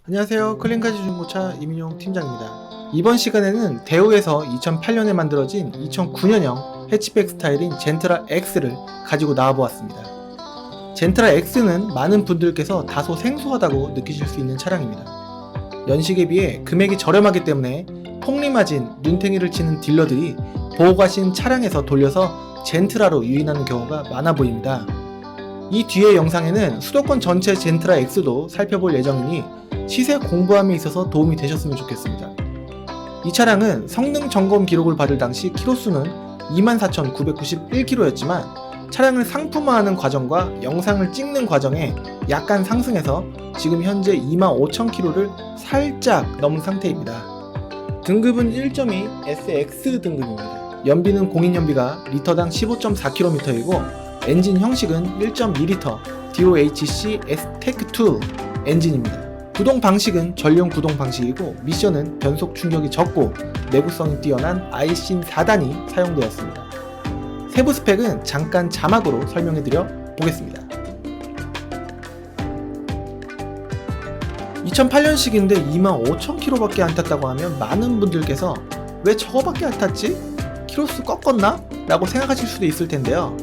안녕하세요. 클린카지 중고차 이민용 팀장입니다. 이번 시간에는 대우에서 2008년에 만들어진 2009년형 해치백 스타일인 젠트라 X를 가지고 나와보았습니다. 젠트라 X는 많은 분들께서 다소 생소하다고 느끼실 수 있는 차량입니다. 연식에 비해 금액이 저렴하기 때문에 폭리마진, 눈탱이를 치는 딜러들이 보고 가신 차량에서 돌려서 젠트라로 유인하는 경우가 많아 보입니다. 이 뒤의 영상에는 수도권 전체 젠트라 X도 살펴볼 예정이니 시세 공부함에 있어서 도움이 되셨으면 좋겠습니다. 이 차량은 성능 점검 기록을 받을 당시 키로수는 24,991km였지만 차량을 상품화하는 과정과 영상을 찍는 과정에 약간 상승해서 지금 현재 25,000km를 살짝 넘은 상태입니다. 등급은 1.2 SX 등급입니다. 연비는 공인연비가 리터당 15.4km이고 엔진 형식은 1.2L DOHC S-TEC2 엔진입니다. 구동 방식은 전용 구동 방식이고 미션은 변속 충격이 적고 내구성이 뛰어난 아이신 4단이 사용되었습니다. 세부 스펙은 잠깐 자막으로 설명해드려 보겠습니다. 2008년식인데 25,000km밖에 안 탔다고 하면 많은 분들께서 왜 저거밖에 안 탔지? 키로수 꺾었나? 라고 생각하실 수도 있을 텐데요.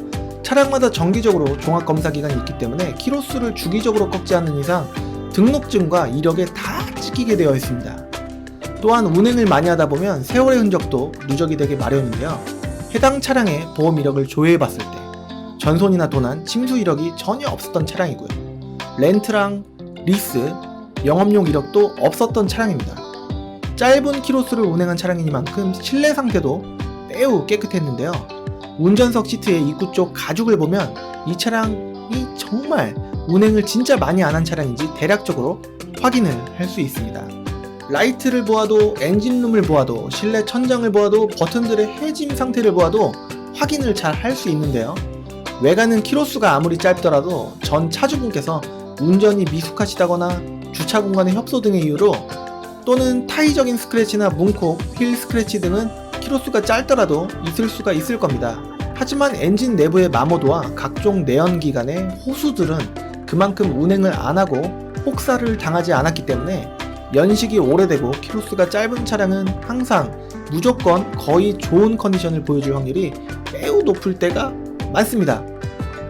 차량마다 정기적으로 종합검사기간이 있기 때문에 키로수를 주기적으로 꺾지 않는 이상 등록증과 이력에 다 찍히게 되어 있습니다. 또한 운행을 많이 하다 보면 세월의 흔적도 누적이 되기 마련인데요. 해당 차량의 보험 이력을 조회해 봤을 때 전손이나 도난, 침수 이력이 전혀 없었던 차량이고요. 렌트랑 리스, 영업용 이력도 없었던 차량입니다. 짧은 키로수를 운행한 차량이니만큼 실내 상태도 매우 깨끗했는데요. 운전석 시트의 입구 쪽 가죽을 보면 이 차량이 정말 운행을 진짜 많이 안 한 차량인지 대략적으로 확인을 할 수 있습니다. 라이트를 보아도 엔진룸을 보아도 실내 천장을 보아도 버튼들의 해짐 상태를 보아도 확인을 잘 할 수 있는데요. 외관은 키로수가 아무리 짧더라도 전 차주분께서 운전이 미숙하시다거나 주차 공간의 협소 등의 이유로 또는 타이적인 스크래치나 문콕, 휠 스크래치 등은 키로수가 짧더라도 있을 수가 있을 겁니다. 하지만 엔진 내부의 마모도와 각종 내연기관의 호수들은 그만큼 운행을 안하고 혹사를 당하지 않았기 때문에 연식이 오래되고 키로수가 짧은 차량은 항상 무조건 거의 좋은 컨디션을 보여줄 확률이 매우 높을 때가 많습니다.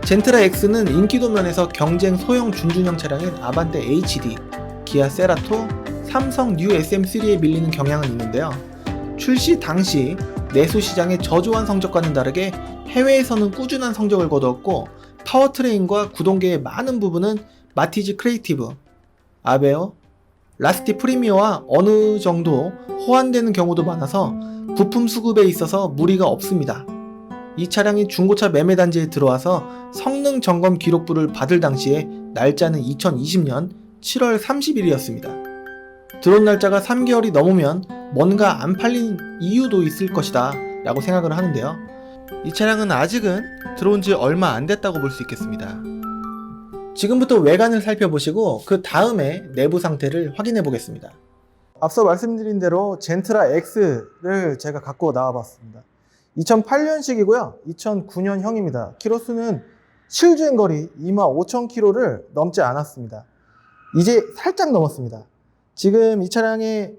젠트라 X는 인기도 면에서 경쟁 소형 준준형 차량인 아반떼 HD, 기아 세라토, 삼성 뉴 SM3에 밀리는 경향은 있는데요. 출시 당시 내수 시장의 저조한 성적과는 다르게 해외에서는 꾸준한 성적을 거두었고 파워트레인과 구동계의 많은 부분은 마티즈 크리에이티브, 아베어, 라스티 프리미어와 어느 정도 호환되는 경우도 많아서 부품 수급에 있어서 무리가 없습니다. 이 차량이 중고차 매매단지에 들어와서 성능 점검 기록부를 받을 당시에 날짜는 2020년 7월 30일이었습니다. 들어온 날짜가 3개월이 넘으면 뭔가 안 팔린 이유도 있을 것이다 라고 생각을 하는데요. 이 차량은 아직은 들어온 지 얼마 안 됐다고 볼 수 있겠습니다. 지금부터 외관을 살펴보시고 그 다음에 내부 상태를 확인해 보겠습니다. 앞서 말씀드린 대로 젠트라 X를 제가 갖고 나와 봤습니다. 2008년식이고요. 2009년형입니다. 키로수는 실주행거리 25,000km를 넘지 않았습니다. 이제 살짝 넘었습니다. 지금 이 차량의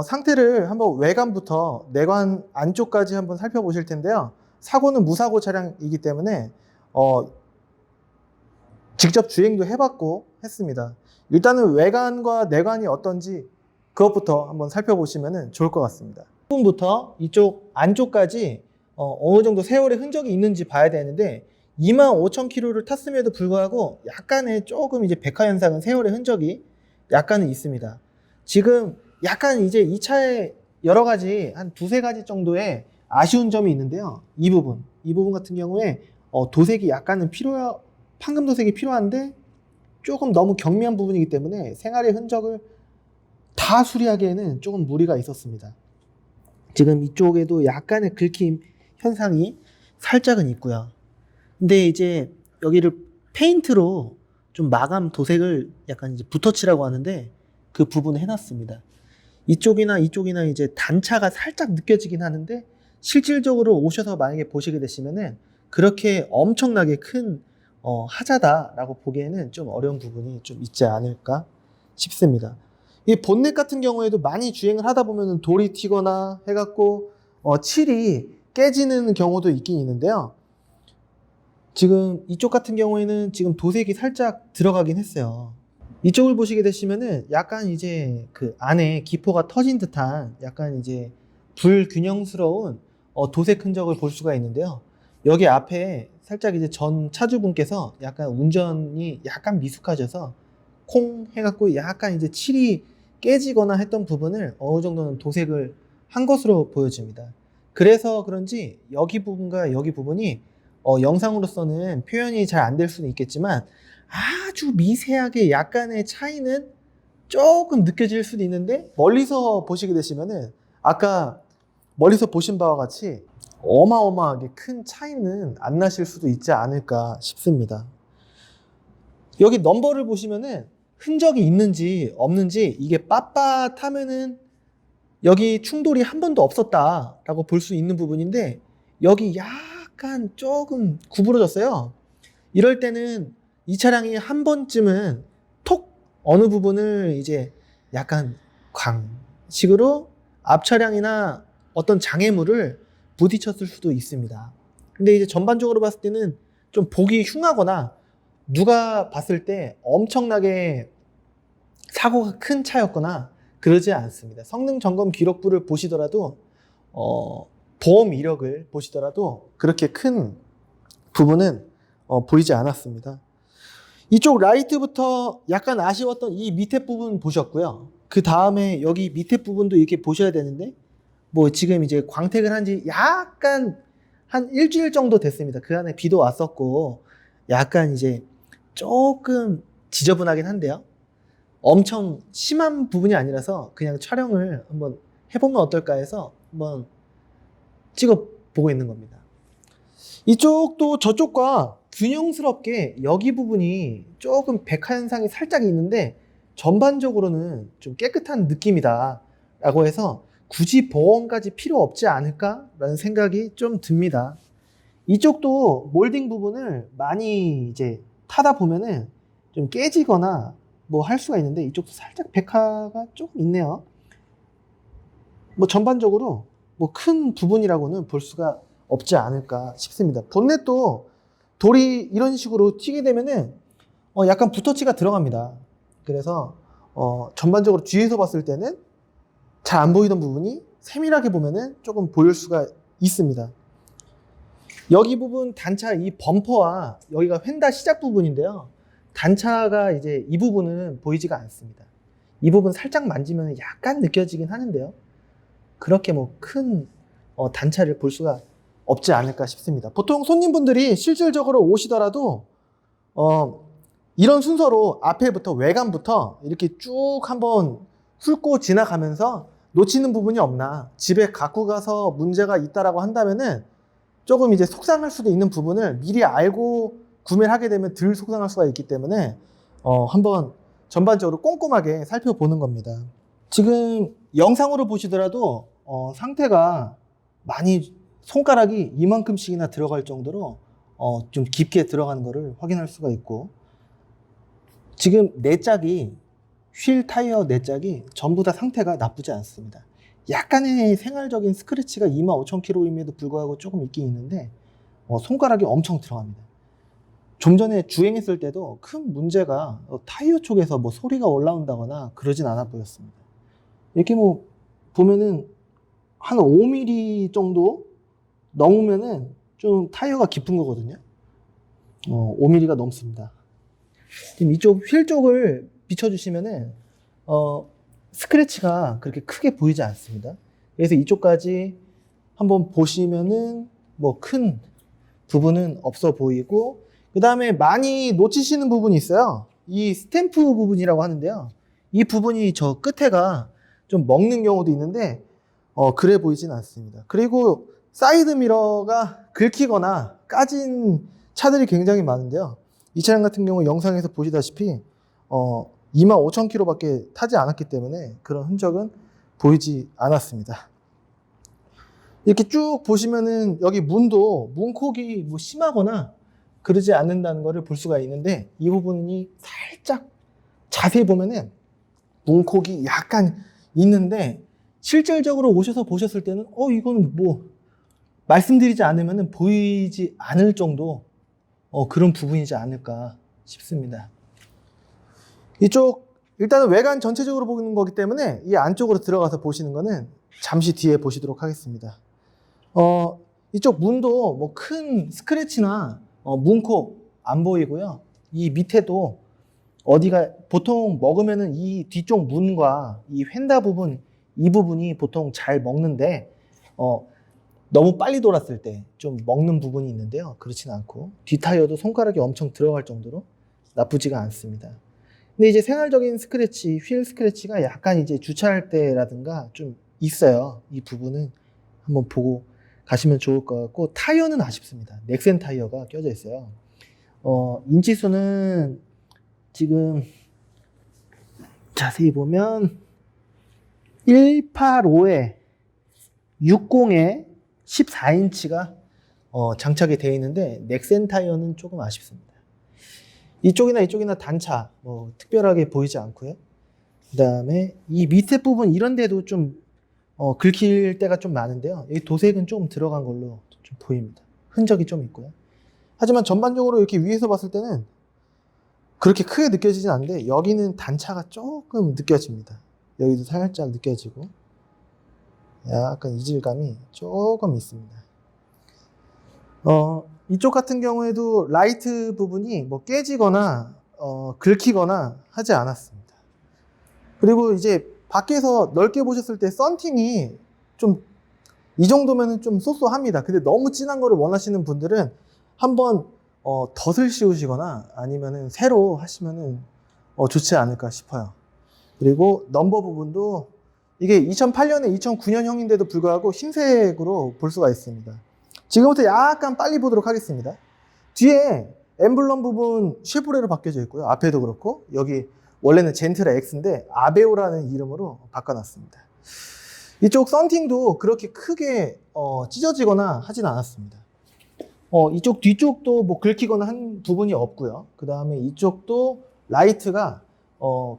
상태를 한번 외관부터 내관 안쪽까지 한번 살펴보실 텐데요. 사고는 무사고 차량이기 때문에 직접 주행도 해봤고 했습니다. 일단은 외관과 내관이 어떤지 그것부터 한번 살펴보시면 좋을 것 같습니다. 부분부터 이쪽 안쪽까지 어느 정도 세월의 흔적이 있는지 봐야 되는데 25,000km를 탔음에도 불구하고 약간의 조금 이제 백화 현상은 세월의 흔적이 약간은 있습니다. 지금 약간 이제 이 차에 여러 가지 한 두세 가지 정도의 아쉬운 점이 있는데요. 이 부분 같은 경우에 도색이 약간은 판금 도색이 필요한데 조금 너무 경미한 부분이기 때문에 생활의 흔적을 다 수리하기에는 조금 무리가 있었습니다. 지금 이쪽에도 약간의 긁힘 현상이 살짝은 있고요. 근데 이제 여기를 페인트로 좀 마감 도색을 약간 이제 붓터치라고 하는데 그 부분 해놨습니다. 이쪽이나 이제 단차가 살짝 느껴지긴 하는데 실질적으로 오셔서 만약에 보시게 되시면은 그렇게 엄청나게 큰 하자다라고 보기에는 좀 어려운 부분이 좀 있지 않을까 싶습니다. 이 본넷 같은 경우에도 많이 주행을 하다 보면 돌이 튀거나 해갖고 칠이 깨지는 경우도 있긴 있는데요. 지금 이쪽 같은 경우에는 지금 도색이 살짝 들어가긴 했어요. 이쪽을 보시게 되시면은 약간 이제 그 안에 기포가 터진 듯한 약간 이제 불균형스러운 도색 흔적을 볼 수가 있는데요. 여기 앞에 살짝 이제 전 차주분께서 약간 운전이 약간 미숙하셔서 콩 해갖고 약간 이제 칠이 깨지거나 했던 부분을 어느 정도는 도색을 한 것으로 보여집니다. 그래서 그런지 여기 부분과 여기 부분이 영상으로서는 표현이 잘 안 될 수는 있겠지만 아주 미세하게 약간의 차이는 조금 느껴질 수도 있는데 멀리서 보시게 되시면은 아까 멀리서 보신 바와 같이 어마어마하게 큰 차이는 안 나실 수도 있지 않을까 싶습니다. 여기 넘버를 보시면은 흔적이 있는지 없는지 이게 빳빳하면은 여기 충돌이 한 번도 없었다라고 볼 수 있는 부분인데 여기 약간 조금 구부러졌어요. 이럴 때는 이 차량이 한 번쯤은 톡 어느 부분을 이제 약간 광식으로 앞 차량이나 어떤 장애물을 부딪혔을 수도 있습니다. 근데 이제 전반적으로 봤을 때는 좀 보기 흉하거나 누가 봤을 때 엄청나게 사고가 큰 차였거나 그러지 않습니다. 성능 점검 기록부를 보시더라도 보험 이력을 보시더라도 그렇게 큰 부분은 보이지 않았습니다. 이쪽 라이트부터 약간 아쉬웠던 이 밑에 부분 보셨고요. 그 다음에 여기 밑에 부분도 이렇게 보셔야 되는데 뭐 지금 이제 광택을 한 지 약간 한 일주일 정도 됐습니다. 그 안에 비도 왔었고 약간 이제 조금 지저분하긴 한데요. 엄청 심한 부분이 아니라서 그냥 촬영을 한번 해보면 어떨까 해서 한번 찍어보고 있는 겁니다. 이쪽도 저쪽과 균형스럽게 여기 부분이 조금 백화 현상이 살짝 있는데 전반적으로는 좀 깨끗한 느낌이다 라고 해서 굳이 보험까지 필요 없지 않을까 라는 생각이 좀 듭니다. 이쪽도 몰딩 부분을 많이 이제 타다 보면은 좀 깨지거나 뭐 할 수가 있는데 이쪽도 살짝 백화가 조금 있네요. 뭐 전반적으로 뭐 큰 부분이라고는 볼 수가 없지 않을까 싶습니다. 본넷도 돌이 이런 식으로 튀게 되면은 약간 붓터치가 들어갑니다. 그래서 전반적으로 뒤에서 봤을 때는 잘 안 보이던 부분이 세밀하게 보면은 조금 보일 수가 있습니다. 여기 부분 단차 이 범퍼와 여기가 휀다 시작 부분인데요. 단차가 이제 이 부분은 보이지가 않습니다. 이 부분 살짝 만지면 약간 느껴지긴 하는데요. 그렇게 뭐 큰 단차를 볼 수가 없지 않을까 싶습니다. 보통 손님분들이 실질적으로 오시더라도 이런 순서로 앞에부터 외관부터 이렇게 쭉 한번 훑고 지나가면서 놓치는 부분이 없나, 집에 갖고 가서 문제가 있다라고 한다면은 조금 이제 속상할 수도 있는 부분을 미리 알고 구매를 하게 되면 덜 속상할 수가 있기 때문에 한번 전반적으로 꼼꼼하게 살펴보는 겁니다. 지금 영상으로 보시더라도 상태가 많이 손가락이 이만큼씩이나 들어갈 정도로 좀 깊게 들어가는 것을 확인할 수가 있고 지금 네 짝이 휠 타이어 네 짝이 전부 다 상태가 나쁘지 않습니다. 약간의 생활적인 스크래치가 25,000km임에도 불구하고 조금 있긴 있는데 손가락이 엄청 들어갑니다. 좀 전에 주행했을 때도 큰 문제가 타이어 쪽에서 뭐 소리가 올라온다거나 그러진 않아 보였습니다. 이렇게 뭐 보면은 한 5mm 정도 넘으면은 좀 타이어가 깊은 거거든요. 5mm가 넘습니다. 지금 이쪽 휠 쪽을 비춰주시면은 스크래치가 그렇게 크게 보이지 않습니다. 그래서 이쪽까지 한번 보시면은 뭐 큰 부분은 없어 보이고 그 다음에 많이 놓치시는 부분이 있어요. 이 스탬프 부분이라고 하는데요. 이 부분이 저 끝에가 좀 먹는 경우도 있는데 그래 보이진 않습니다. 그리고 사이드 미러가 긁히거나 까진 차들이 굉장히 많은데요. 이 차량 같은 경우 영상에서 보시다시피 25,000km밖에 타지 않았기 때문에 그런 흔적은 보이지 않았습니다. 이렇게 쭉 보시면은 여기 문도 문콕이 뭐 심하거나 그러지 않는다는 것을 볼 수가 있는데 이 부분이 살짝 자세히 보면은 문콕이 약간 있는데 실질적으로 오셔서 보셨을 때는 이건 뭐 말씀드리지 않으면 보이지 않을 정도 그런 부분이지 않을까 싶습니다. 이쪽 일단은 외관 전체적으로 보는 거기 때문에 이 안쪽으로 들어가서 보시는 거는 잠시 뒤에 보시도록 하겠습니다. 이쪽 문도 뭐 큰 스크래치나 문콕 안 보이고요. 이 밑에도 어디가 보통 먹으면은 이 뒤쪽 문과 이 휀다 부분, 이 부분이 보통 잘 먹는데 너무 빨리 돌았을 때 좀 먹는 부분이 있는데요. 그렇진 않고 뒷타이어도 손가락이 엄청 들어갈 정도로 나쁘지가 않습니다. 근데 이제 생활적인 스크래치, 휠 스크래치가 약간 이제 주차할 때라든가 좀 있어요. 이 부분은 한번 보고 가시면 좋을 것 같고, 타이어는 아쉽습니다. 넥센 타이어가 껴져 있어요. 인치수는 지금 자세히 보면 185에 60에 14인치가 장착이 되어 있는데 넥센 타이어는 조금 아쉽습니다. 이쪽이나 단차 뭐 특별하게 보이지 않고요. 그 다음에 이 밑에 부분 이런 데도 좀 긁힐 때가 좀 많은데요. 여기 도색은 조금 들어간 걸로 좀 보입니다. 흔적이 좀 있고요. 하지만 전반적으로 이렇게 위에서 봤을 때는 그렇게 크게 느껴지진 않는데 여기는 단차가 조금 느껴집니다. 여기도 살짝 느껴지고 약간 이질감이 조금 있습니다. 이쪽 같은 경우에도 라이트 부분이 뭐 깨지거나 긁히거나 하지 않았습니다. 그리고 이제 밖에서 넓게 보셨을 때 썬팅이 좀 이 정도면 좀 쏘쏘합니다. 근데 너무 진한 거를 원하시는 분들은 한번 덧을 씌우시거나 아니면은 새로 하시면은 좋지 않을까 싶어요. 그리고 넘버 부분도 이게 2008년에 2009년형인데도 불구하고 흰색으로 볼 수가 있습니다. 지금부터 약간 빨리 보도록 하겠습니다. 뒤에 엠블럼 부분 쉐보레로 바뀌어져 있고요. 앞에도 그렇고 여기 원래는 젠트라 X인데 아베오라는 이름으로 바꿔놨습니다. 이쪽 썬팅도 그렇게 크게 찢어지거나 하진 않았습니다. 이쪽 뒤쪽도 뭐 긁히거나 한 부분이 없고요. 그 다음에 이쪽도 라이트가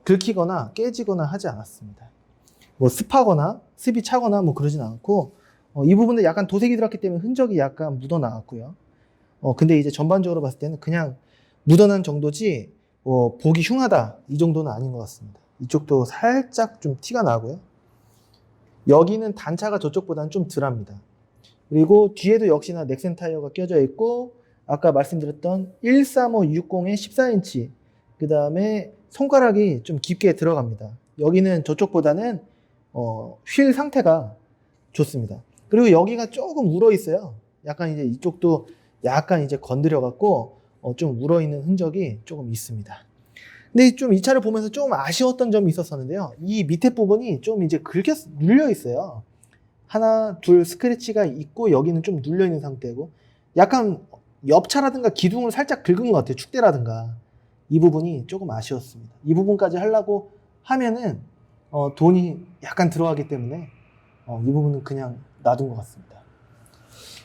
긁히거나 깨지거나 하지 않았습니다. 뭐 습하거나 습이 차거나 뭐 그러진 않고 이 부분에 약간 도색이 들어갔기 때문에 흔적이 약간 묻어나왔고요. 근데 이제 전반적으로 봤을 때는 그냥 묻어난 정도지 보기 흉하다 이 정도는 아닌 것 같습니다. 이쪽도 살짝 좀 티가 나고요. 여기는 단차가 저쪽보다는 좀 덜합니다. 그리고 뒤에도 역시나 넥센 타이어가 껴져 있고 아까 말씀드렸던 13560에 14인치 그 다음에 손가락이 좀 깊게 들어갑니다. 여기는 저쪽보다는 휠 상태가 좋습니다. 그리고 여기가 조금 울어 있어요. 약간 이제 이쪽도 약간 이제 건드려 갖고 좀 울어 있는 흔적이 조금 있습니다. 근데 좀 이 차를 보면서 좀 아쉬웠던 점이 있었었는데요. 이 밑에 부분이 좀 이제 눌려 있어요. 하나, 둘 스크래치가 있고 여기는 좀 눌려 있는 상태고 약간 옆차라든가 기둥을 살짝 긁은 것 같아요. 축대라든가. 이 부분이 조금 아쉬웠습니다. 이 부분까지 하려고 하면은 돈이 약간 들어가기 때문에 이 부분은 그냥 놔둔 것 같습니다.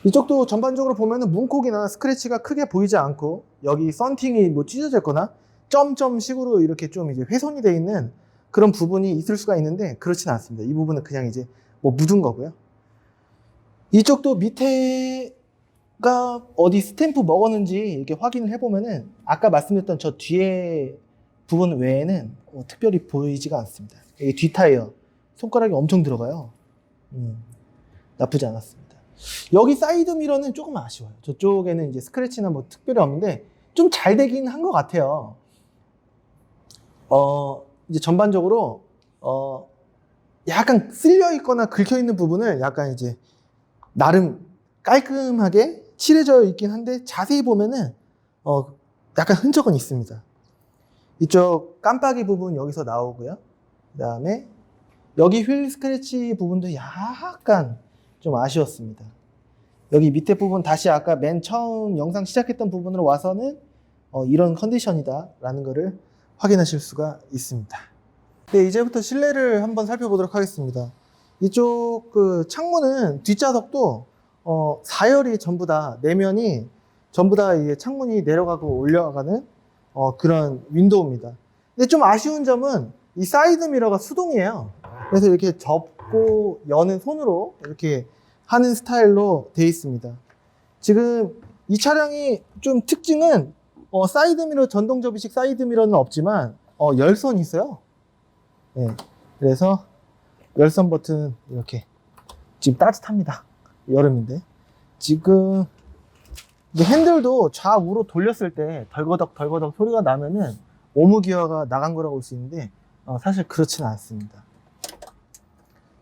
이쪽도 전반적으로 보면은 문콕이나 스크래치가 크게 보이지 않고 여기 썬팅이 뭐 찢어졌거나 점점 식으로 이렇게 좀 이제 훼손이 되어 있는 그런 부분이 있을 수가 있는데 그렇지는 않습니다. 이 부분은 그냥 이제 뭐 묻은 거고요. 이쪽도 밑에가 어디 스탬프 먹었는지 이렇게 확인을 해보면은 아까 말씀드렸던 저 뒤에 부분 외에는 특별히 보이지가 않습니다. 이게 뒷 타이어 손가락이 엄청 들어가요. 나쁘지 않았습니다. 여기 사이드 미러는 조금 아쉬워요. 저쪽에는 이제 스크래치나 뭐 특별히 없는데 좀 잘 되긴 한 것 같아요. 이제 전반적으로 약간 쓸려 있거나 긁혀 있는 부분을 약간 이제 나름 깔끔하게 칠해져 있긴 한데 자세히 보면은 약간 흔적은 있습니다. 이쪽 깜빡이 부분 여기서 나오고요. 그 다음에 여기 휠 스크래치 부분도 약간 좀 아쉬웠습니다. 여기 밑에 부분 다시 아까 맨 처음 영상 시작했던 부분으로 와서는 이런 컨디션이다 라는 거를 확인하실 수가 있습니다. 네, 이제부터 실내를 한번 살펴보도록 하겠습니다. 이쪽 그 창문은 뒷좌석도 4열이 전부 다 내면이 전부 다 이게 창문이 내려가고 올라가는 그런 윈도우입니다. 근데 좀 아쉬운 점은 이 사이드 미러가 수동이에요. 그래서 이렇게 접고 여는 손으로 이렇게 하는 스타일로 되어 있습니다. 지금 이 차량이 좀 특징은 사이드 미러, 전동 접이식 사이드 미러는 없지만 열선이 있어요. 네, 그래서 열선 버튼 이렇게 지금 따뜻합니다. 여름인데 지금 핸들도 좌우로 돌렸을 때 덜거덕 덜거덕 소리가 나면은 오무 기어가 나간 거라고 볼 수 있는데 사실 그렇지는 않습니다.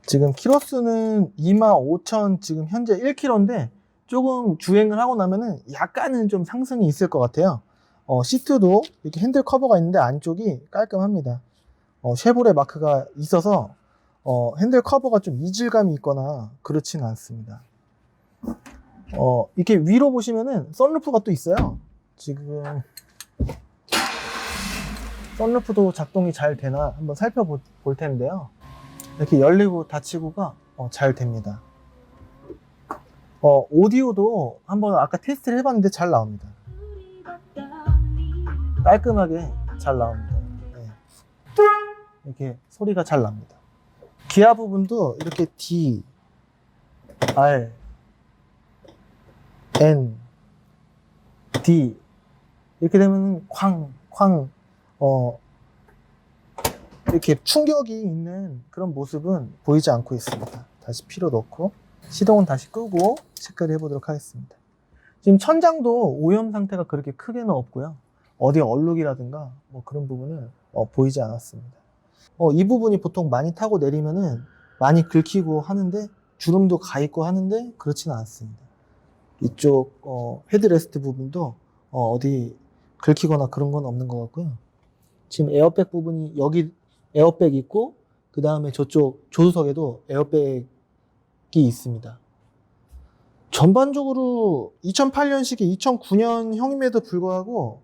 지금 키로수는 25,000 지금 현재 1km인데 조금 주행을 하고 나면은 약간은 좀 상승이 있을 것 같아요. 시트도 이렇게 핸들 커버가 있는데 안쪽이 깔끔합니다. 쉐보레 마크가 있어서 핸들 커버가 좀 이질감이 있거나 그렇지는 않습니다. 이렇게 위로 보시면은 썬루프가 또 있어요. 지금 썬루프도 작동이 잘 되나 한번 살펴볼 텐데요. 이렇게 열리고 닫히고가 잘 됩니다. 오디오도 한번 아까 테스트를 해봤는데 잘 나옵니다. 깔끔하게 잘 나옵니다. 네. 이렇게 소리가 잘 납니다. 기아 부분도 이렇게 D, R, N, D 이렇게 되면 쾅 이렇게 충격이 있는 그런 모습은 보이지 않고 있습니다. 다시 P로 넣고 시동은 다시 끄고 체크를 해보도록 하겠습니다. 지금 천장도 오염 상태가 그렇게 크게는 없고요. 어디 얼룩이라든가 뭐 그런 부분은 보이지 않았습니다. 이 부분이 보통 많이 타고 내리면은 많이 긁히고 하는데 주름도 가 있고 하는데 그렇지는 않습니다. 이쪽 헤드레스트 부분도 어디 긁히거나 그런 건 없는 것 같고요. 지금 에어백 부분이 여기 에어백 있고 그 다음에 저쪽 조수석에도 에어백이 있습니다. 전반적으로 2008년식이 2009년형임에도 불구하고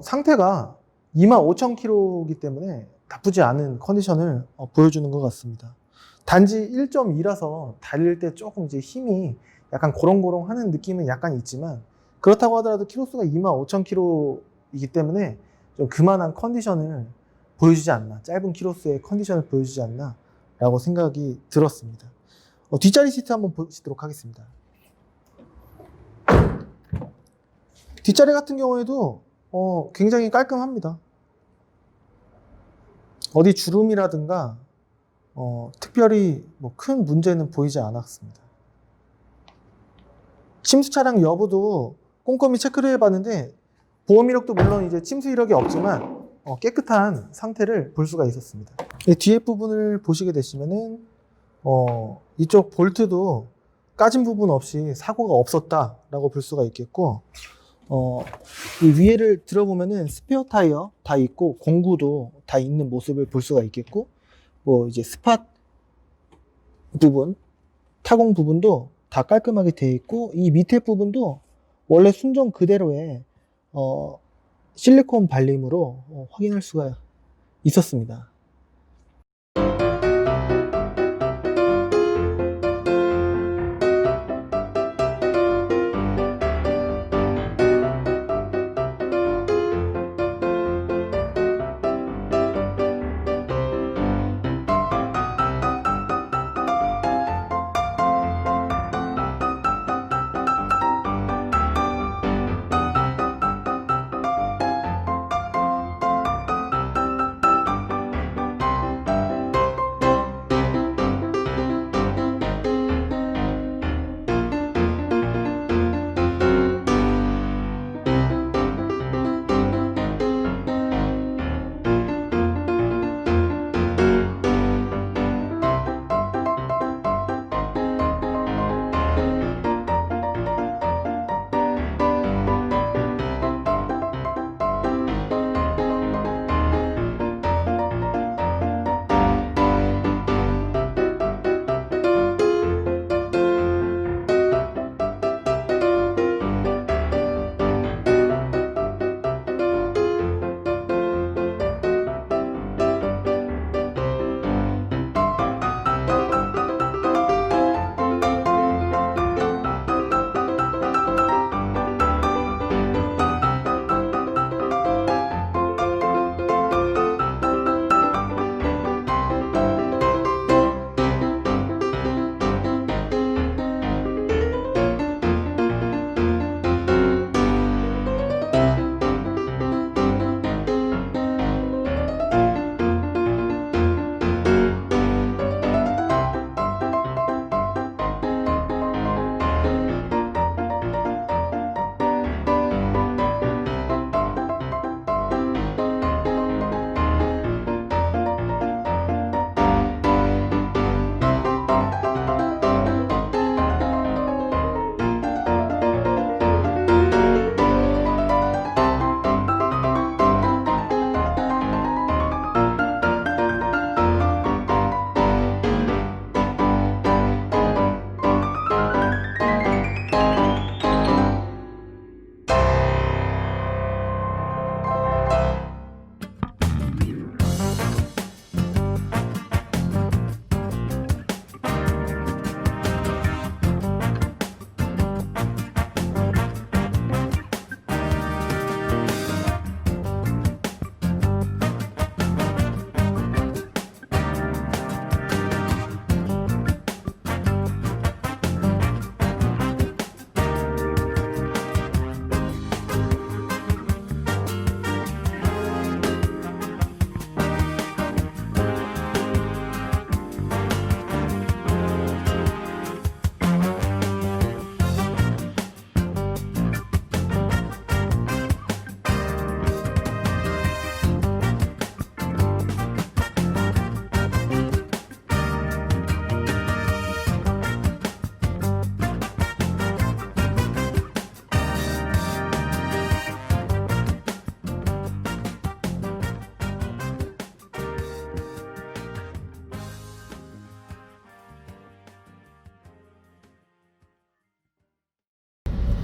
상태가 25,000km이기 때문에 나쁘지 않은 컨디션을 보여주는 것 같습니다. 단지 1.2라서 달릴 때 조금 이제 힘이 약간 고롱고롱 하는 느낌은 약간 있지만 그렇다고 하더라도 키로수가 25,000km이기 때문에 좀 그만한 컨디션을 보여주지 않나, 짧은 키로수의 컨디션을 보여주지 않나 라고 생각이 들었습니다. 뒷자리 시트 한번 보시도록 하겠습니다. 뒷자리 같은 경우에도 굉장히 깔끔합니다. 어디 주름이라든가 특별히 뭐 큰 문제는 보이지 않았습니다. 침수 차량 여부도 꼼꼼히 체크를 해봤는데 보험 이력도 물론 이제 침수 이력이 없지만 깨끗한 상태를 볼 수가 있었습니다. 뒤에 부분을 보시게 되시면은 이쪽 볼트도 까진 부분 없이 사고가 없었다라고 볼 수가 있겠고 이 위에를 들어보면은 스페어 타이어 다 있고 공구도 다 있는 모습을 볼 수가 있겠고 뭐 이제 스팟 부분 타공 부분도 다 깔끔하게 되어 있고 이 밑에 부분도 원래 순정 그대로의 실리콘 발림으로 확인할 수가 있었습니다.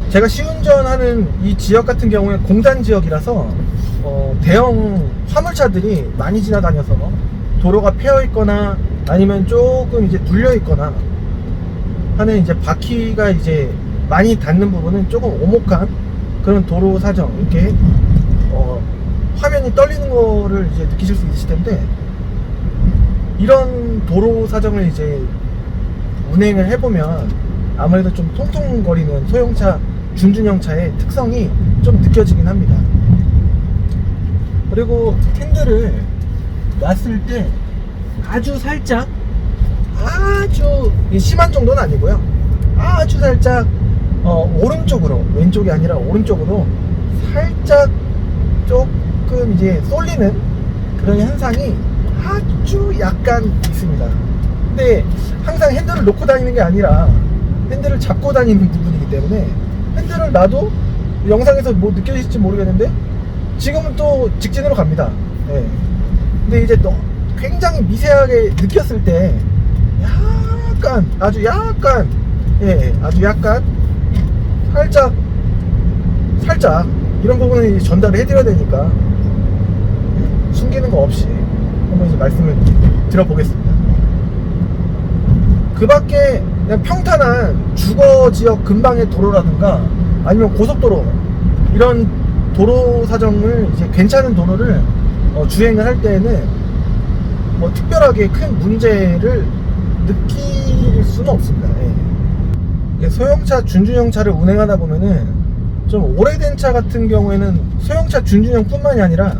제가 시운전하는 이 지역 같은 경우에 공단 지역이라서 대형 화물차들이 많이 지나다녀서 도로가 패여 있거나 아니면 조금 이제 눌려 있거나 하는 이제 바퀴가 이제 많이 닿는 부분은 조금 오목한 그런 도로 사정, 이렇게 화면이 떨리는 거를 이제 느끼실 수 있으실 텐데, 이런 도로 사정을 이제 운행을 해보면 아무래도 좀 통통거리는 소형차, 준준형차의 특성이 좀 느껴지긴 합니다. 그리고 핸들을 놨을 때 아주 살짝, 아주 심한 정도는 아니고요, 아주 살짝 오른쪽으로, 왼쪽이 아니라 오른쪽으로 살짝 조금 이제 쏠리는 그런 현상이 아주 약간 있습니다. 근데 항상 핸들을 놓고 다니는 게 아니라 핸들을 잡고 다니는 부분이기 때문에, 핸들을 놔도 영상에서 뭐 느껴질지 모르겠는데 지금은 또 직진으로 갑니다. 네. 근데 이제 또 굉장히 미세하게 느꼈을 때 약간, 아주 약간, 아주 약간 살짝 이런 부분을 전달을 해드려야 되니까 숨기는 거 없이 한번 이제 말씀을 드려보겠습니다. 그 밖에 그냥 평탄한 주거 지역 근방의 도로라든가 아니면 고속도로, 이런 도로 사정을 이제 괜찮은 도로를 주행을 할 때에는 뭐 특별하게 큰 문제를 느낄 수는 없습니다. 소형차, 준준형차를 운행하다 보면은 좀 오래된 차 같은 경우에는 소형차, 준준형 뿐만이 아니라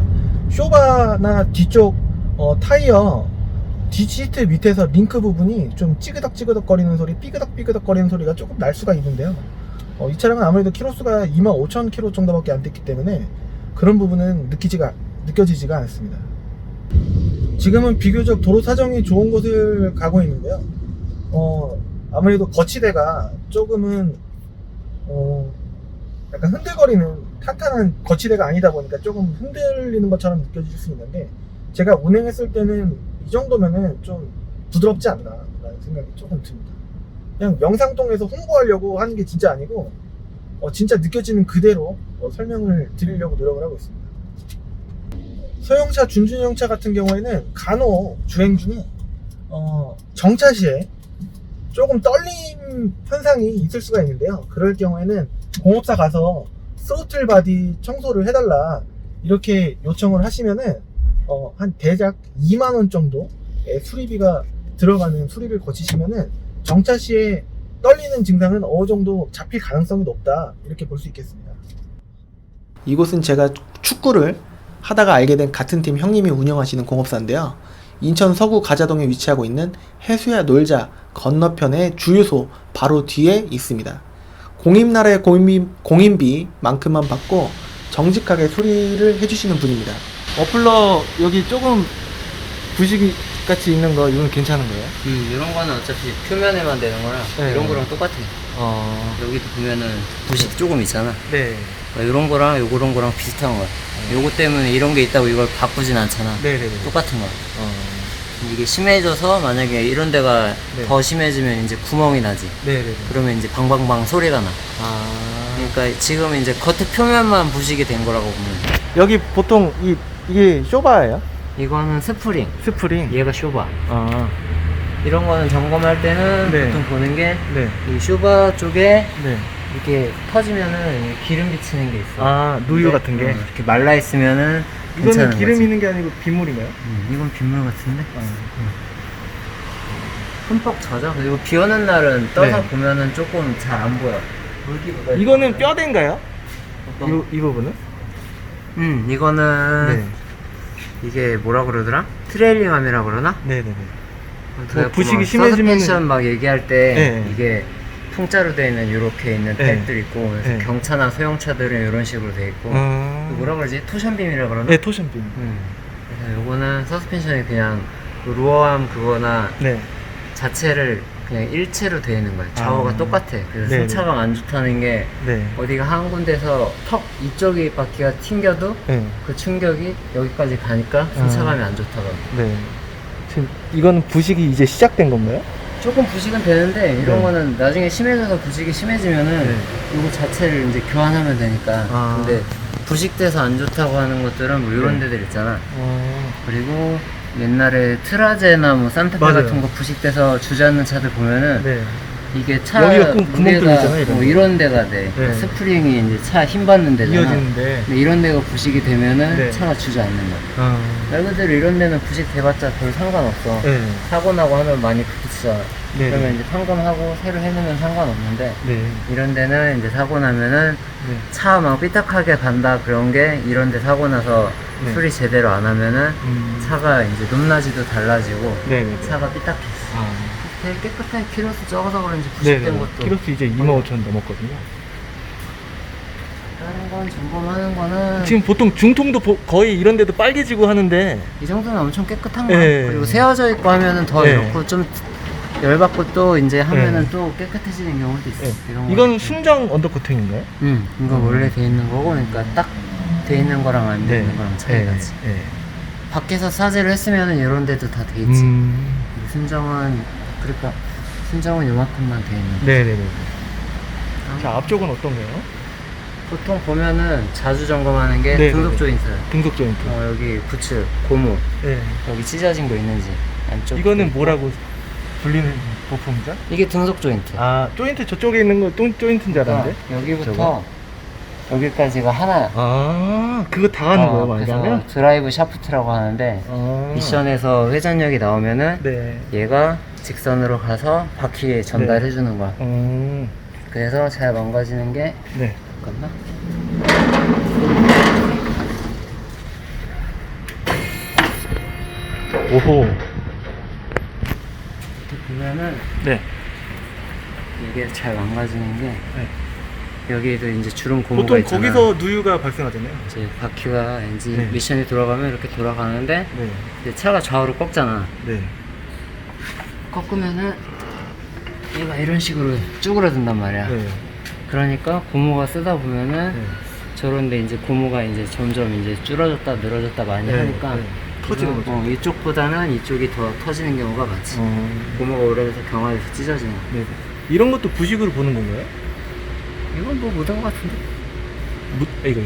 쇼바나 뒤쪽 타이어 뒷시트 밑에서 링크 부분이 좀 찌그덕 거리는 소리, 삐그덕 거리는 소리가 조금 날 수가 있는데요. 이 차량은 아무래도 키로수가 25,000km 정도밖에 안 됐기 때문에 그런 부분은 느껴지지가 않습니다. 지금은 비교적 도로 사정이 좋은 곳을 가고 있는데요. 아무래도 거치대가 조금은 약간 흔들거리는 탄탄한 거치대가 아니다 보니까 조금 흔들리는 것처럼 느껴질 수 있는데, 제가 운행했을 때는 이 정도면은 좀 부드럽지 않나 라는 생각이 조금 듭니다. 그냥 영상통에서 홍보하려고 하는 게 진짜 아니고 진짜 느껴지는 그대로 설명을 드리려고 노력을 하고 있습니다. 소형차, 준준형차 같은 경우에는 간혹 주행 중에 정차 시에 조금 떨림 현상이 있을 수가 있는데요. 그럴 경우에는 공업사 가서 스로틀 바디 청소를 해달라 이렇게 요청을 하시면은 한 대략 2만원 정도의 수리비가 들어가는 수리를 거치시면은 정차 시에 떨리는 증상은 어느 정도 잡힐 가능성이 높다, 이렇게 볼 수 있겠습니다. 이곳은 제가 축구를 하다가 알게 된 같은 팀 형님이 운영하시는 공업사인데요. 인천 서구 가자동에 위치하고 있는 해수야 놀자 건너편의 주유소 바로 뒤에 있습니다. 공임나라의 공임비만큼만 받고 정직하게 수리를 해주시는 분입니다. 머플러 여기 조금 부식이 같이 있는 거, 이건 괜찮은 거예요? 이런 거는 어차피 표면에만 되는 거라 네. 이런 거랑 똑같아. 여기도 보면은 부식 조금 있잖아. 네. 이런 거랑 요런 거랑 비슷한 거야. 요거 때문에 이런 게 있다고 이걸 바꾸진 않잖아. 네네네. 똑같은 거야. 이게 심해져서 만약에 이런 데가 네. 더 심해지면 이제 구멍이 나지. 네네네. 그러면 이제 방방방 소리가 나. 그러니까 지금 이제 겉에 표면만 부식이 된 거라고 보면 돼. 여기 보통 이게 쇼바예요? 이거는 스프링. 스프링? 얘가 쇼바. 이런 거는 점검할 때는 네. 보통 보는 게 네. 이 쇼바 쪽에 네. 이렇게 터지면은 기름 비치는 게 있어. 누유 같은 게? 이렇게 말라 있으면은 이거는 괜찮은 기름 거지. 있는 게 아니고 빗물인가요? 이건 빗물 같은데? 흠뻑 젖어. 그리고 비 오는 날은 떠서 네. 보면은 조금 잘 안 보여. 물기보다. 이거는 뼈대인가요? 어떤? 이 부분은? 이거는 네. 이게 뭐라 그러더라? 트레일링함이라 그러나? 네네네. 그래갖고 부식이 막 심해지면은- 서스펜션 막 얘기할 때 네. 이게 통짜로 되어 있는 이렇게 있는 네. 탭들 있고, 그래서 네. 경차나 소형차들은 이런 식으로 되어 있고, 뭐라 그러지? 토션빔이라 그러나? 네, 토션빔. 그래서 요거는 서스펜션이 그냥 그 루어암 그거나 네. 자체를 그냥 일체로 되어 있는 거예요. 좌우가 똑같아. 그래서 네네. 승차감 안 좋다는 게 네. 어디가 한 군데서 턱 이쪽이 바퀴가 튕겨도 네. 그 충격이 여기까지 가니까 승차감이 안 좋다고. 네. 지금 이건 부식이 이제 시작된 건가요? 조금 부식은 되는데 이런 네. 거는 나중에 심해져서 부식이 심해지면은 네. 이거 자체를 이제 교환하면 되니까. 아. 근데 부식돼서 안 좋다고 하는 것들은 뭐 이런 네. 데들 있잖아. 어. 그리고 옛날에 트라제나 뭐 산타페 맞아요. 같은 거 부식돼서 주저앉는 차들 보면은 네. 이게 차 여기가 구멍 무게가 뚫리잖아요, 이런 뭐 거. 이런 데가 돼. 네. 스프링이 이제 차 힘 받는 데잖아. 이어지는데. 근데 이런 데가 부식이 되면은 네. 차가 주저앉는 거야. 아. 말 그대로 이런 데는 부식 돼봤자 별 상관없어. 네. 사고 나고 하면 많이 부딪혀. 네. 그러면 이제 판금하고 새로 해놓으면 상관없는데 네. 이런 데는 이제 사고 나면은 네. 차 막 삐딱하게 간다 그런 게 이런 데 사고 나서 네. 수리 제대로 안 하면은 차가 이제 높낮이도 달라지고 네네. 차가 삐딱해. 아. 되게 깨끗해. 키로수 적어서 그런지 네네. 부식된 것도. 키로수 이제 25,000 넘었거든요. 다른 건 점검하는 거는 지금 보통 중통도 거의 이런 데도 빨개지고 하는데. 이 정도면 엄청 깨끗한 거야. 네. 그리고 세워져 있고 하면은 더 네. 이렇고 좀 열받고 또 이제 하면은 네. 또 깨끗해지는 경우도 있어. 네. 이런 이건 거. 순정 언더코팅인가요? 이거 원래 돼 있는 거고, 그러니까 딱 돼 있는 거랑 안 돼 있는 거랑 차이가지. 네. 밖에서 사제를 했으면은 이런 데도 다 돼 있지. 순정은 그러니까 순정은 요만큼만 돼 있는 거. 네네네. 자, 앞쪽은 어떤가요? 보통 보면은 자주 점검하는 게 네네네. 등속 조인트. 등속 조인트. 여기 부츠, 고무, 네. 여기 찢어진 거 있는지 안쪽. 이거는 뭐라고 불리는 부품이죠? 이게 등속 조인트. 아, 조인트 저쪽에 있는 거 조인트인 줄 알았는데? 여기부터 저거? 여기까지가 하나야. 아, 그거 다 하는 거예요, 그래서 말하면? 드라이브 샤프트라고 하는데 아. 미션에서 회전력이 나오면은 네. 얘가 직선으로 가서 바퀴에 전달해 주는 거야. 그래서 잘 망가지는 게 네. 잠깐만. 오호. 이렇게 보면은 네. 이게 잘 망가지는 게 네. 여기에도 이제 주름 고무가 보통 있잖아. 거기서 누유가 발생하잖아요. 이제 바퀴가 엔진 네. 미션이 돌아가면 이렇게 돌아가는데 네. 이제 차가 좌우로 꺾잖아. 네. 꺾으면은 얘가 이런 식으로 쭈그러든단 말이야. 네. 그러니까 고무가 쓰다 보면은 네. 저런데 이제 고무가 이제 점점 이제 줄어졌다 늘어졌다 많이 네. 하니까 네. 터지는 거죠. 이쪽보다는 이쪽이 더 터지는 경우가 많지. 고무가 오래돼서 경화돼서 찢어지는 거. 네. 이런 것도 부식으로 보는 건가요? 이건 뭐 묻은 것 같은데? 이거.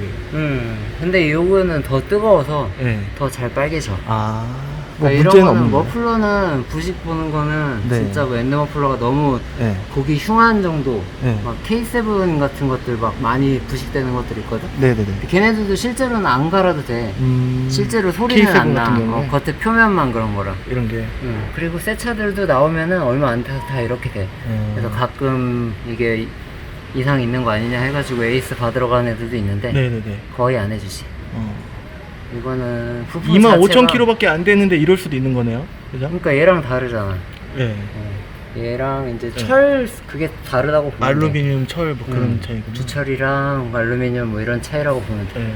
근데 이거는 더 뜨거워서 네. 더 잘 빨개져. 아. 그러니까 이런 문제는 거는 없는 거예요? 머플러는 부식 보는 거는 네. 진짜 뭐 엔드 머플러가 너무 네. 고기 흉한 정도. 네. 막 K7 같은 것들 막 많이 부식되는 것들 있거든. 네네네. 걔네들도 실제로는 안 갈아도 돼. 실제로 소리는 K7 안 나. 같은 경우에? 겉에 표면만 그런 거라. 이런 게. 그리고 새 차들도 나오면은 얼마 안 돼서 다 이렇게 돼. 그래서 가끔 이게 이상 있는 거 아니냐 해가지고 에이스 받으러 가는 애들도 있는데 네네네. 거의 안 해주지. 이거는 부품 25,000km밖에 안 되는데 이럴 수도 있는 거네요. 그죠? 그러니까 얘랑 다르잖아. 네. 얘랑 이제 네. 철 그게 다르다고 보면 돼. 알루미늄, 철 뭐 그런 차이군요. 주철이랑 알루미늄 뭐 이런 차이라고 보면 돼. 네.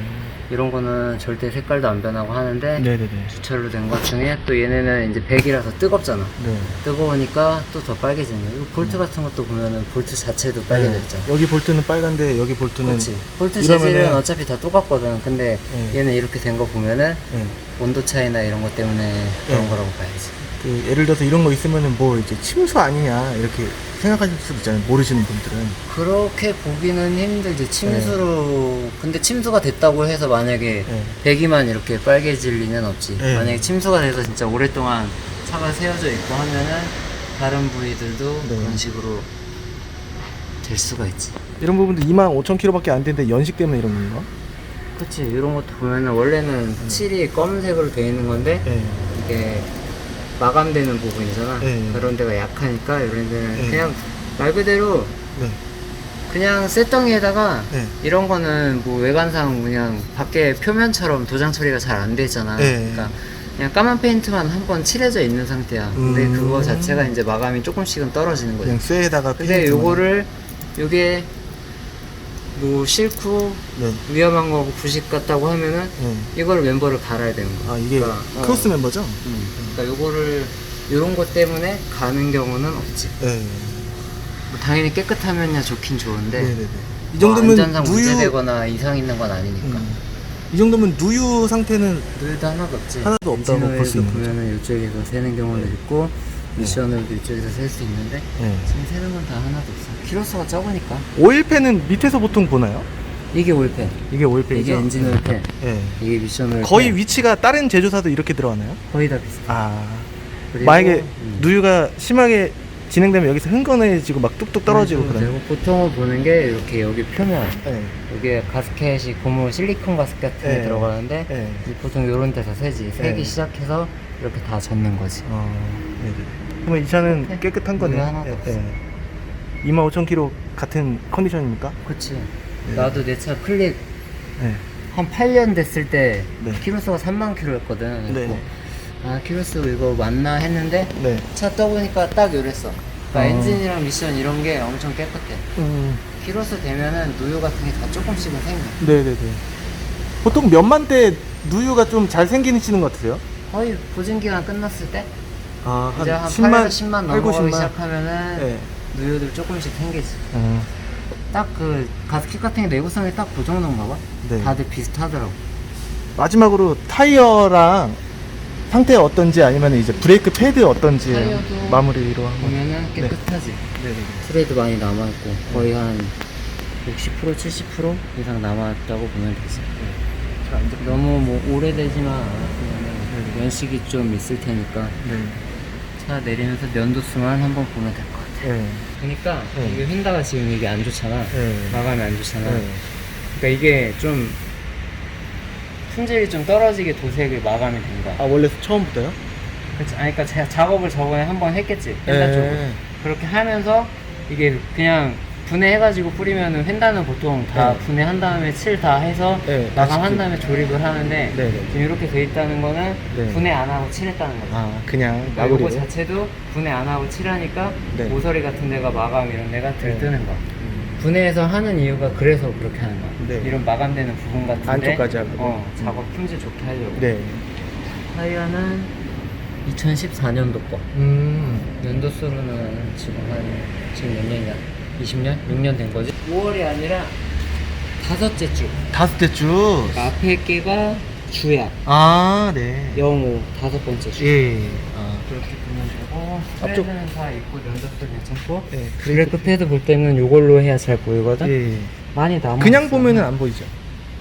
이런 거는 절대 색깔도 안 변하고 하는데 네네네. 주철로 된 것 중에 또 얘네는 이제 백이라서 뜨겁잖아. 네. 뜨거우니까 또 더 빨개지는 거야. 이거 볼트 같은 것도 보면은 볼트 자체도 빨개졌잖아. 여기 볼트는 빨간데 여기 볼트는 그렇지. 볼트 이러면은- 재질은 어차피 다 똑같거든. 근데 네. 얘는 이렇게 된 거 보면은 네. 온도 차이나 이런 것 때문에 그런 네. 거라고 봐야지. 그 예를 들어서 이런 거 있으면은 뭐 이제 침수 아니냐 이렇게 생각하실 수도 있잖아요. 모르시는 분들은. 그렇게 보기는 힘들지. 침수로 근데 침수가 됐다고 해서 만약에 네. 배기만 이렇게 빨개질 리는 없지. 네. 만약에 침수가 돼서 진짜 오랫동안 차가 세워져 있고 하면은 다른 부위들도 네. 그런 식으로 될 수가 있지. 이런 부분도 25,000km밖에 안 되는데 연식 때문에 이런 건가? 그치. 이런 것도 보면은 원래는 칠이 검은색으로 돼 있는 건데 네. 이게 마감되는 부분이잖아. 네. 그런 데가 약하니까 이런 데는 네. 그냥 말 그대로 네. 그냥 쇳덩이에다가 네. 이런 거는 뭐 외관상 그냥 밖에 표면처럼 도장 처리가 잘 안 돼 있잖아. 네. 그러니까 그냥 까만 페인트만 한 번 칠해져 있는 상태야. 근데 그거 자체가 이제 마감이 조금씩은 떨어지는 거지. 그냥 쇠에다가 근데 페인트만- 요거를 요게 뭐 싫고 네. 위험한 거고 부식 같다고 하면은 네. 이걸 멤버를 갈아야 되는 거야. 아 이게 그러니까, 크로스 멤버죠? 그러니까 요거를 요런 것 때문에 가는 경우는 없지. 네. 뭐 당연히 깨끗하면야 좋긴 좋은데 네네네. 이 뭐 정도면 안전상 누유 문제되거나 이상 있는 건 아니니까. 이 정도면 누유 상태는 늘도 하나도 없지. 하나도 없다고 볼수 있는 거죠. 보면은 이쪽에서 새는 경우도 있고 미션으로도 이쪽에서 셀 수 있는데 지금 세는 건 다 하나도 없어. 키로수가 적으니까. 오일팬은 밑에서 보통 보나요? 이게 올펜, 이게 오일팬이죠? 이게 엔진 올펜, 네. 이게 미션 올펜. 거의 위치가 다른 제조사도 이렇게 들어가나요? 거의 다 비슷해. 아. 그리고, 만약에 누유가 심하게 진행되면 여기서 흥건해지고 막 뚝뚝 떨어지고 그런. 그리고 보통은 보는 게 이렇게 여기 표면, 네. 여기에 가스켓이 고무 실리콘 가스켓 같은 게 네. 들어가는데 네. 보통 요런 데서 세지. 세기 네. 시작해서 이렇게 다 젖는 거지. 네. 그러면 이 차는 네. 깨끗한 거네요. 누유 하나도 없어. 25,000km 같은 컨디션입니까? 그치. 네. 나도 내 차 클릭 네. 한 8년 됐을 때 네. 키로수가 3만 킬로였거든. 네. 아 키로수 이거 맞나 했는데 네. 차 떠보니까 딱 요랬어. 그러니까 어. 엔진이랑 미션 이런 게 엄청 깨끗해. 키로수 되면은 누유 같은 게 다 조금씩은 생겨. 네네네. 보통 몇만 대 누유가 좀 잘 생기시는 것 같으세요? 거의 보증 기간 끝났을 때 아, 이제 한 10만, 8에서 10만 8, 넘어가기 90만? 시작하면은 네. 누유들 조금씩 생기지. 딱 그 가스켓 같은 게 내구성이 딱 그 정도인가 봐. 네. 다들 비슷하더라고. 마지막으로 타이어랑 상태 어떤지 아니면 이제 브레이크 패드 어떤지 타이어도 마무리로 한번. 보면은 깨끗하지. 네네. 트레이드 많이 남아있고 거의 한 60% 70% 이상 남아있다고 보면 되지. 자, 이제 너무 뭐 오래되지만 않았으면 연식이 좀 있을 테니까 네. 차 내리면서 연도수만 한번 보면 될 것 같아. 네. 그러니까 네. 이게 휀다가 지금 이게 안 좋잖아. 네. 마감이 안 좋잖아. 네. 그러니까 이게 좀 품질이 좀 떨어지게 도색을 마감이 된 거야. 아, 원래 처음부터요? 그치? 아니, 그러니까 작업을 저번에 한번 했겠지. 휀다 쪽으로. 그렇게 하면서 이게 그냥 분해해가지고 뿌리면은 휀다는 보통 다 네. 분해한 다음에 칠 다 해서 네, 마감한 다시 다음에 조립을 하는데 네, 네. 지금 이렇게 돼 있다는 거는 네. 분해 안 하고 칠했다는 거죠. 아, 그냥 그러니까 요거 마무리로? 자체도 분해 안 하고 칠하니까 네. 모서리 같은 데가 마감 이런 데가 들뜨는 네. 거야. 분해해서 하는 이유가 그래서 그렇게 하는 거야. 네. 이런 마감되는 부분 같은데 안쪽까지 하거든. 작업 품질 좋게 하려고. 네. 타이어는 2014년도 거. 연도수로는 지금 몇 년이야? 20년? 6년 된 거지? 5월이 아니라 5째 주. 5대 주. 앞에 깨가 주야. 아, 네. 05 5번째 주. 예. 아, 그렇게 보면 되고 앞쪽- 프레드는 다 있고 연도수 괜찮고 네. 브레이크 패드 볼 때는 요걸로 해야 잘 보이거든? 예. 많이 남아 그냥 보면은 안 보이죠?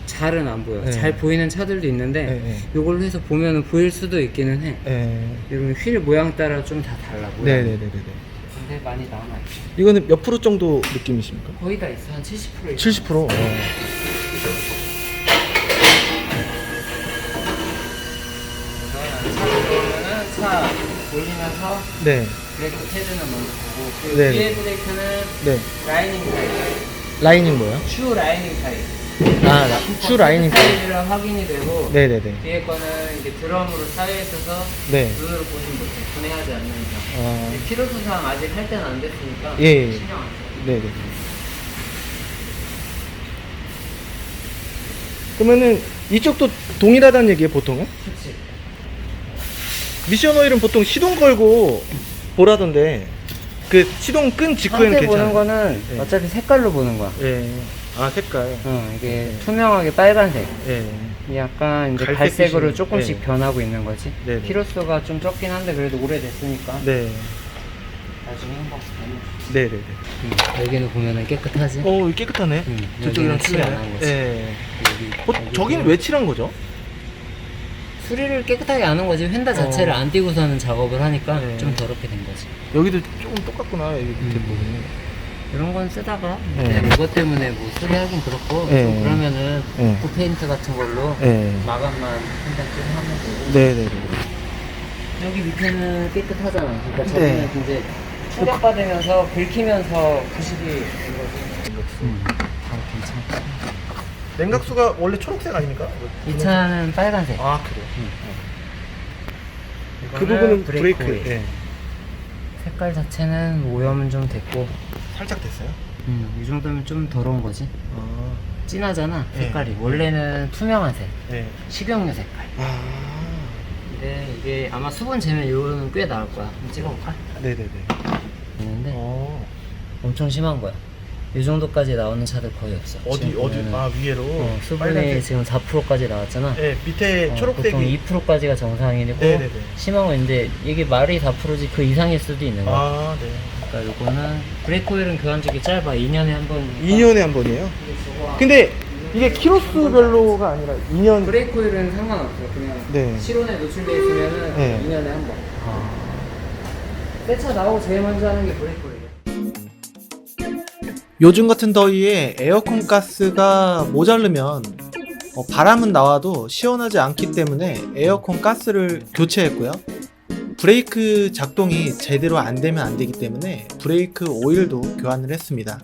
잘은 안 보여. 네. 잘 보이는 차들도 있는데 네. 요걸로 해서 보면은 보일 수도 있기는 해. 예. 이런 휠 모양 따라 좀 다 달라 보여. 네네네네. 근데 많이 남아있어. 이거는 몇 프로 정도 느낌이십니까? 거의 다 있어. 한 70% 있어. 70%? 그러면은 차 올리면서 네. 브레이크 패드는 먼저 보고 그 네. 뒤에 브레이크는 네. 라이닝 타입. 라이닝 뭐요? 슈 라이닝 타입. 아, 슈 라이닝 타입. 타입이랑 확인이 되고 네네네. 뒤에 거는 이게 드럼으로 쌓여 있어서 네. 눈으로 보진 못해. 분해하지 않는 이상. 아, 키로수상 아직 할 때는 안 됐으니까 예, 예. 신경 안 써. 네네. 그러면은 이쪽도 동일하다는 얘기예요, 보통은? 그치. 미션 오일은 보통 시동 걸고 보라던데 그 시동 끈 직후에는 상태 보는 괜찮아요. 거는 네. 어차피 색깔로 보는 거야. 예. 아, 색깔. 이게 투명하게 빨간색. 예. 약간 이제 갈색 갈색으로 빛이- 조금씩 네. 변하고 있는 거지. 네네. 키로수가 좀 적긴 한데 그래도 오래됐으니까 네. 나중에 한번 보면. 네네네. 여기는 보면은 깨끗하지. 어, 깨끗하네. 저쪽이랑 여기는 칠 안 틀리네. 한 거지. 예. 여기 저기는 왜 칠한 거죠? 수리를 깨끗하게 안 한 거지. 휀다 자체를 안 띄고서는 작업을 하니까 네. 좀 더럽게 된 거지. 여기도 조금 똑같구나, 여기 밑에 부분이. 이런 건 쓰다가 네. 이제 이것 때문에 뭐 수리하긴 그렇고 네. 좀 그러면은 네. 그 페인트 같은 걸로 예. 마감만 한 장 좀 하면 되고. 네네네. 여기 밑에는 깨끗하잖아. 그러니까 네. 저기는 이제 충격받으면서 긁히면서 부식이 된 거지. 다 괜찮아. 냉각수가 원래 초록색 아닙니까? 이 차는 빨간색. 아, 그래요? 그 이거는 부분은 브레이크. 오일. 예. 색깔 자체는 오염은 좀 됐고, 살짝 됐어요? 이 정도면 좀 더러운 거지. 아. 진하잖아, 네. 색깔이. 원래는 투명한 색, 네. 식용유 색깔. 아. 근데 이게 아마 수분 재면 이거는 꽤 나올 거야. 한번 찍어볼까? 네네네. 있는데 어. 엄청 심한 거야. 이 정도까지 나오는 차들 거의 없어. 어디 지금 어디 보면은 아 위에로 수분이 빨간색. 지금 4%까지 나왔잖아. 네, 밑에 보통 초록색이 2%까지가 정상이고 네네네. 심한 건 이제 이게 말이 4%지 그 이상일 수도 있는 거야. 아, 네. 그러니까 요거는 브레이크 오일은 교환주기 짧아. 2년에 한 번. 2년에 한 번이에요? 근데 이게 키로수별로가 아니라 2년 브레이크 오일은 상관없어. 그냥 네. 실온에 노출돼 있으면은 네. 2년에 한 번. 새 차 나오고 제일 먼저 하는 게 브레이크 오일이야. 요즘 같은 더위에 에어컨 가스가 모자르면 바람은 나와도 시원하지 않기 때문에 에어컨 가스를 교체했고요. 브레이크 작동이 제대로 안 되면 안 되기 때문에 브레이크 오일도 교환을 했습니다.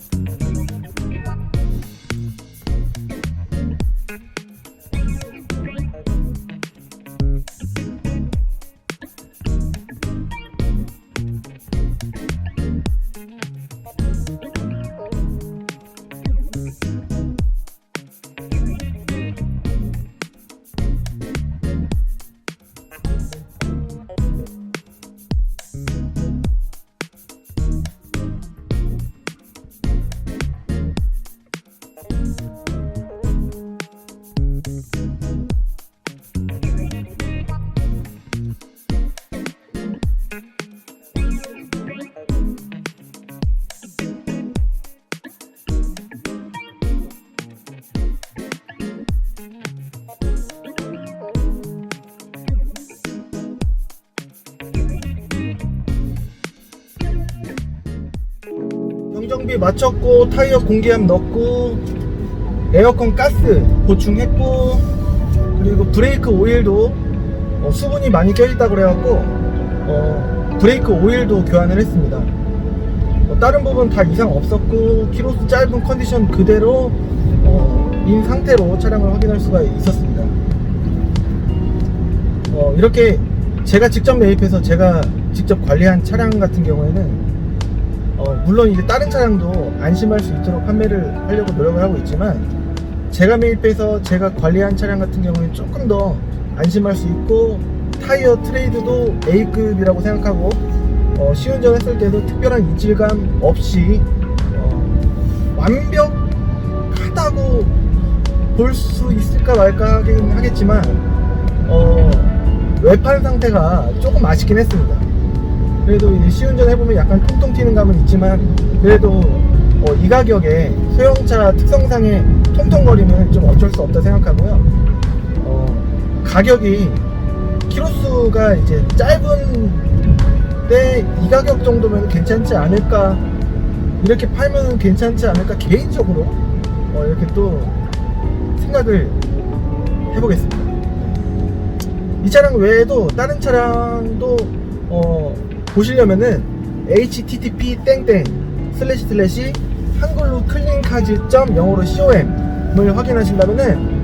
경정비 마쳤고 타이어 공기압 넣고 에어컨 가스 보충했고 그리고 브레이크 오일도 수분이 많이 껴있다 그래갖고 브레이크 오일도 교환을 했습니다. 다른 부분 다 이상 없었고 키로수 짧은 컨디션 그대로 인 상태로 차량을 확인할 수가 있었습니다. 이렇게 제가 직접 매입해서 제가 직접 관리한 차량 같은 경우에는 물론 이제 다른 차량도 안심할 수 있도록 판매를 하려고 노력을 하고 있지만 제가 매입해서 제가 관리한 차량 같은 경우에는 조금 더 안심할 수 있고 타이어 트레이드도 A급이라고 생각하고 시운전 했을 때도 특별한 이질감 없이 완벽하다고 볼 수 있을까 말까 하긴 하겠지만 외판 상태가 조금 아쉽긴 했습니다. 그래도 이제 시운전 해보면 약간 통통 튀는 감은 있지만 그래도 이 가격에 소형차 특성상의 통통거림은 좀 어쩔 수 없다 생각하고요. 가격이 키로수가 이제 짧은 때 이 가격 정도면 괜찮지 않을까, 이렇게 팔면 괜찮지 않을까 개인적으로 이렇게 또 생각을 해보겠습니다. 이 차량 외에도 다른 차량도 보시려면은 http 한글로 클린카즈.영어로 com을 확인하신다면은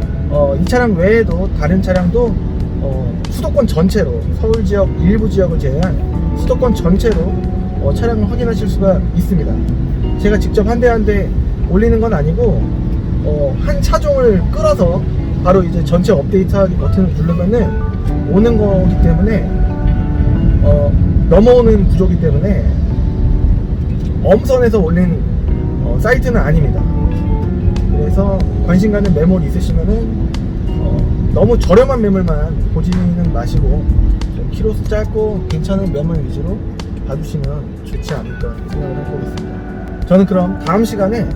이 차량 외에도 다른 차량도 수도권 전체로 서울 지역 일부 지역을 제외한 수도권 전체로 차량을 확인하실 수가 있습니다. 제가 직접 한 대 한 대 올리는 건 아니고 한 차종을 끌어서 바로 이제 전체 업데이트하기 버튼을 누르면은 오는 거기 때문에 넘어오는 구조기 때문에 엄선해서 올린 사이트는 아닙니다. 그래서 관심 가는 매물 있으시면은 너무 저렴한 매물만 보지는 마시고 좀 키로수 짧고 괜찮은 매물 위주로 봐주시면 좋지 않을까 생각을 해보겠습니다. 저는 그럼 다음 시간에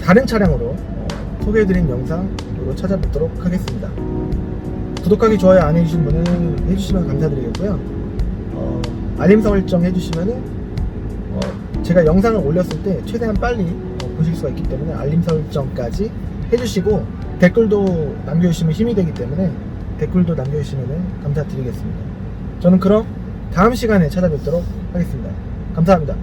다른 차량으로 소개해드린 영상으로 찾아뵙도록 하겠습니다. 구독하기, 좋아요 안 해주신 분은 해주시면 감사드리겠고요. 알림 설정 해주시면은 제가 영상을 올렸을 때 최대한 빨리 보실 수가 있기 때문에 알림 설정까지 해주시고 댓글도 남겨주시면 힘이 되기 때문에 댓글도 남겨주시면 감사드리겠습니다. 저는 그럼 다음 시간에 찾아뵙도록 하겠습니다. 감사합니다.